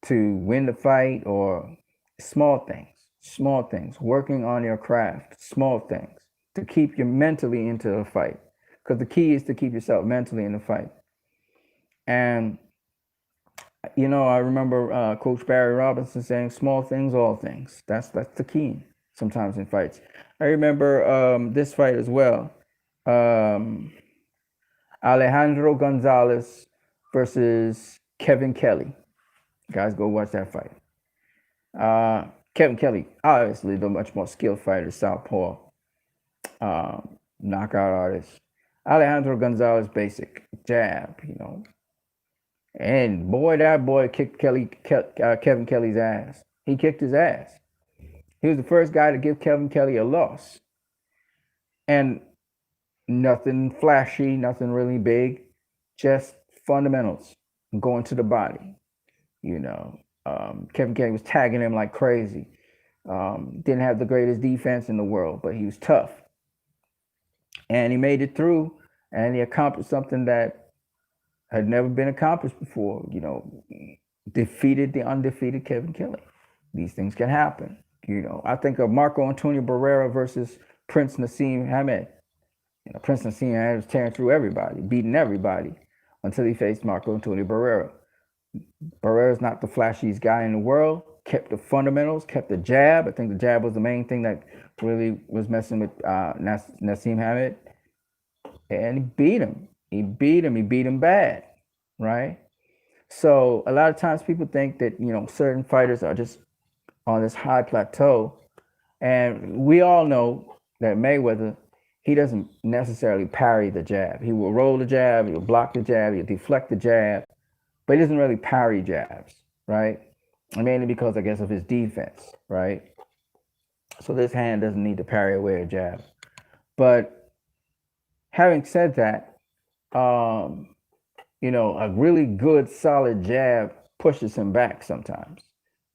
to win the fight? Or small things, working on your craft, small things to keep you mentally into the fight. Because the key is to keep yourself mentally in the fight. And I remember Coach Barry Robinson saying, "Small things, all things." That's the key sometimes in fights. I remember this fight as well. Um, Alejandro Gonzalez versus Kevin Kelly. Guys, go watch that fight. Kevin Kelly, obviously the much more skilled fighter, southpaw, knockout artist. Alejandro Gonzalez, basic jab, And boy, that boy kicked Kevin Kelly's ass. He kicked his ass. He was the first guy to give Kevin Kelly a loss. And nothing flashy, nothing really big, just fundamentals, going to the body. Kevin Kelly was tagging him like crazy. Didn't have the greatest defense in the world, but he was tough. And he made it through, and he accomplished something that had never been accomplished before, defeated the undefeated Kevin Kelly. These things can happen. I think of Marco Antonio Barrera versus Prince Nassim Hamed. Prince Nassim Hamed was tearing through everybody, beating everybody until he faced Marco Antonio Barrera. Barrera's not the flashiest guy in the world. kept the fundamentals, kept the jab. I think the jab was the main thing that really was messing with Nassim Hamed, and he beat him. He beat him. He beat him bad, right? So a lot of times people think that certain fighters are just on this high plateau, and we all know that Mayweather, he doesn't necessarily parry the jab. He will roll the jab, he'll block the jab, he'll deflect the jab, but he doesn't really parry jabs, right? Mainly because I guess of his defense, right? So this hand doesn't need to parry away a jab. But having said that, um, a really good solid jab pushes him back sometimes.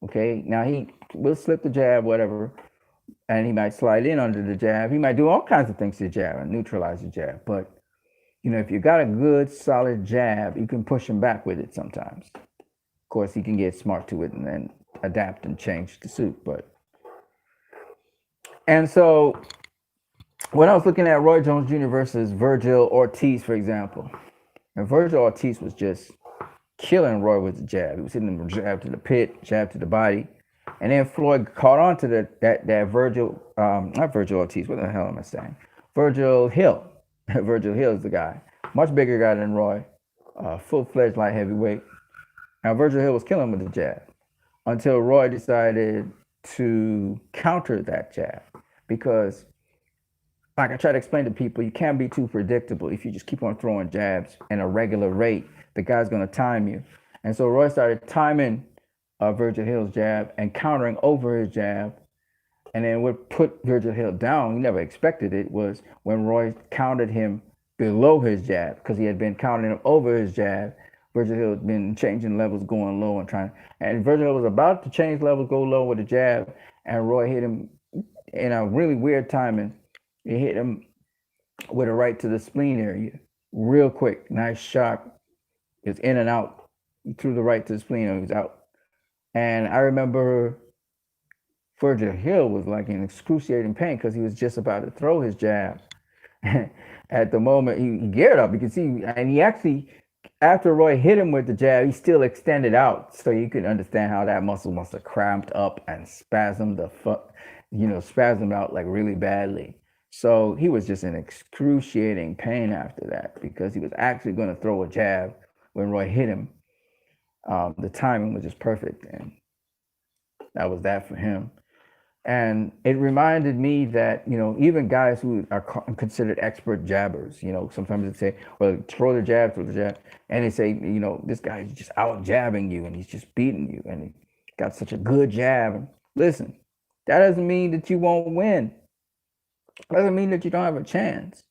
Okay, now he will slip the jab, whatever, and he might slide in under the jab. He might do all kinds of things to the jab and neutralize the jab. But if you got a good solid jab, you can push him back with it sometimes. Of course, he can get smart to it and then adapt and change to suit. And so when I was looking at Roy Jones Jr. versus Virgil Ortiz, for example, and Virgil Ortiz was just killing Roy with the jab. He was hitting him jab to the pit, jab to the body. And then Floyd caught on to that Virgil, not Virgil Ortiz, what the hell am I saying? Virgil Hill. Virgil Hill is the guy. Much bigger guy than Roy, full-fledged light heavyweight. Now Virgil Hill was killing him with the jab until Roy decided to counter that jab because, like I try to explain to people, you can't be too predictable. If you just keep on throwing jabs at a regular rate, the guy's going to time you. And so Roy started timing Virgil Hill's jab and countering over his jab. And then what put Virgil Hill down, he never expected it, was when Roy countered him below his jab because he had been countering him over his jab. Virgil Hill had been changing levels, going low and trying. And Virgil Hill was about to change levels, go low with a jab, and Roy hit him in a really weird timing. He hit him with a right to the spleen area, real quick, nice sharp. It's in and out. He threw the right to the spleen and he was out. And I remember Virgil Hill was like in excruciating pain because he was just about to throw his jab. At the moment, he geared up. You can see, and he actually, after Roy hit him with the jab, he still extended out, so you can understand how that muscle must have cramped up and spasmed spasmed out like really badly. So he was just in excruciating pain after that because he was actually going to throw a jab when Roy hit him. The timing was just perfect, and that was that for him. And it reminded me that, even guys who are considered expert jabbers, sometimes they say, well, throw the jab. And they say, this guy's just out jabbing you and he's just beating you and he got such a good jab. And listen, that doesn't mean that you won't win. Doesn't mean that you don't have a chance.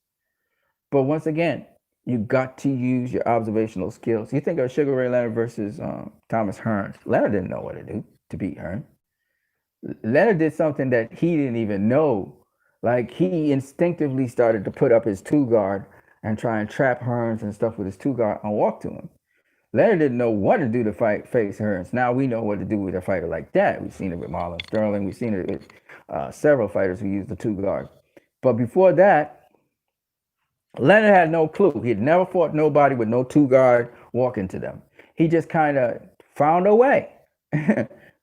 But once again, you got to use your observational skills. You think of Sugar Ray Leonard versus Thomas Hearns. Leonard didn't know what to do to beat Hearns. Leonard did something that he didn't even know. Like he instinctively started to put up his two guard and try and trap Hearns and stuff with his two guard and walk to him. Leonard didn't know what to do to face Hearns. Now we know what to do with a fighter like that. We've seen it with Marlon Sterling. We've seen it with several fighters who use the two guard. But before that, Leonard had no clue. He had never fought nobody with no two guard walking to them. He just kind of found a way,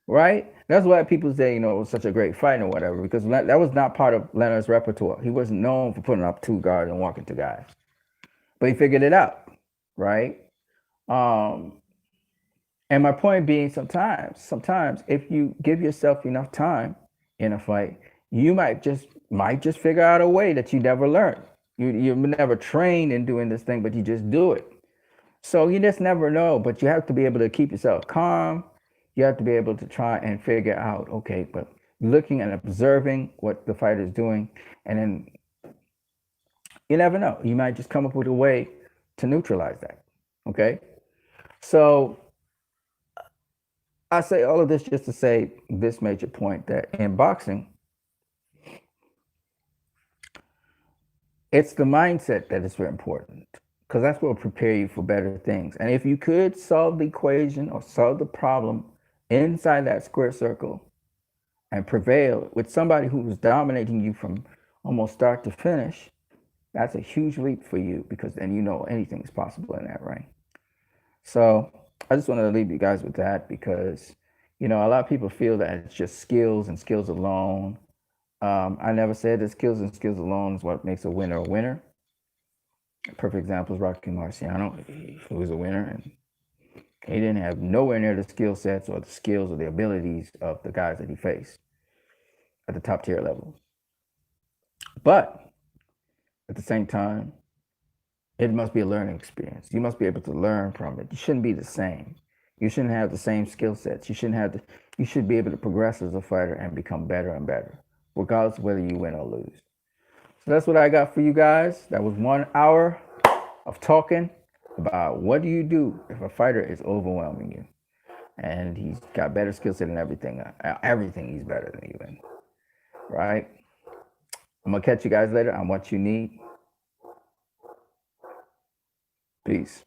right? That's why people say, it was such a great fight or whatever, because that was not part of Leonard's repertoire. He wasn't known for putting up two guard and walking to guys. But he figured it out, right? And my point being, sometimes if you give yourself enough time in a fight, you might just figure out a way that you never learned. You never trained in doing this thing, but you just do it. So you just never know, but you have to be able to keep yourself calm. You have to be able to try and figure out, okay, but looking and observing what the fighter is doing, and then you never know. You might just come up with a way to neutralize that, okay? So I say all of this just to say this major point, that in boxing, it's the mindset that is very important, because that's what will prepare you for better things. And if you could solve the equation or solve the problem inside that square circle and prevail with somebody who was dominating you from almost start to finish, that's a huge leap for you, because then anything is possible in that ring. So I just wanted to leave you guys with that, because You know, a lot of people feel that it's just skills and skills alone. I never said that skills and skills alone is what makes a winner a winner. A perfect example is Rocky Marciano, who was a winner, and he didn't have nowhere near the skill sets or the skills or the abilities of the guys that he faced at the top tier level. But at the same time, it must be a learning experience. You must be able to learn from it. You shouldn't be the same. You shouldn't have the same skill sets. You should be able to progress as a fighter and become better and better, regardless of whether you win or lose. So that's what I got for you guys. That was 1 hour of talking about what do you do if a fighter is overwhelming you and he's got better skill set and everything. Everything he's better than you in, right? I'm gonna catch you guys later on What You Need. Peace.